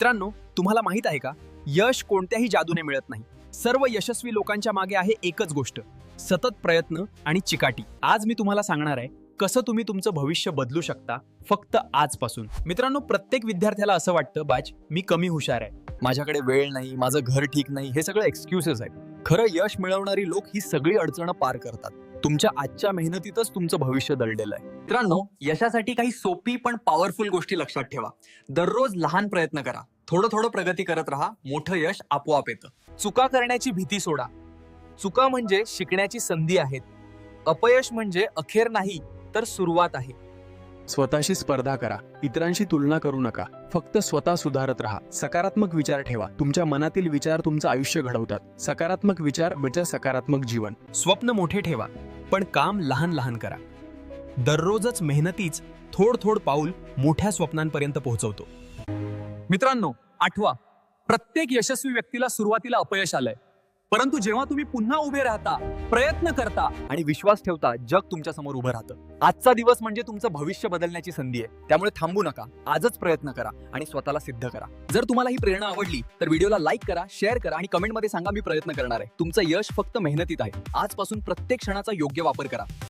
मित्रांनो, तुम्हाला माहित आहे का, यश कोणत्याही जादूने मिळत नाही. सर्व यशस्वी लोकांच्या मागे आहे एकच गोष्ट, सतत प्रयत्न आणि चिकाटी. आज मी तुम्हाला सांगणार आहे कसं तुम्ही तुमचं भविष्य बदलू शकता फक्त आजपासून. मित्रांनो, प्रत्येक विद्यार्थ्याला असं वाटतं, बाज मी कमी हुशार आहे, माझ्याकडे वेळ नाही, माझं घर ठीक नाही, हे सगळं एक्सक्युसेस आहेत. खरं यश मिळवणारी लोक ही सगळी अडचणं पार करतात. तुमच्या आजच्या मेहनतीतच तुमचं भविष्य दडलेलं आहे. मित्रांनो, यशासाठी काही सोपी पण पॉवरफुल गोष्टी लक्षात ठेवा. दररोज लहान प्रयत्न करा, थोडं थोडं प्रगती करत राहा, मोठं यश आपोआप येतं. चुका करण्याची भीती सोडा. चुका म्हणजे शिकण्याची संधी आहेत. अपयश म्हणजे अखेर नाही तर सुरुवात आहे. स्वतःशी स्पर्धा करा, इतरांशी तुलना करू नका, फक्त स्वतः सुधारत राहा. सकारात्मक विचार ठेवा, तुमच्या मनातील विचार तुमचं आयुष्य घडवतात. सकारात्मक विचार म्हणजे सकारात्मक जीवन. स्वप्न मोठे ठेवा, पण काम लहान लहान करा. दररोजच मेहनतीच थोड पाऊल मोठ्या स्वप्नांपर्यंत पोहोचवतो. मित्रांनो, आठवा, प्रत्येक यशस्वी व्यक्तीला सुरुवातीला अपयश आलंय, परंतु जेव्हा तुम्ही पुन्हा उभे राहता, प्रयत्न करता आणि विश्वास ठेवता, जग तुमच्या समोर उभं राहतं. आजचा दिवस म्हणजे तुमचं भविष्य बदलण्याची संधी आहे. त्यामुळे थांबू नका, आजच प्रयत्न करा आणि स्वतःला सिद्ध करा. जर तुम्हाला ही प्रेरणा आवडली तर व्हिडिओला लाईक करा, शेअर करा आणि कमेंटमध्ये सांगा, मी प्रयत्न करणार आहे. तुमचं यश फक्त मेहनतीत आहे. आजपासून प्रत्येक क्षणाचा योग्य वापर करा.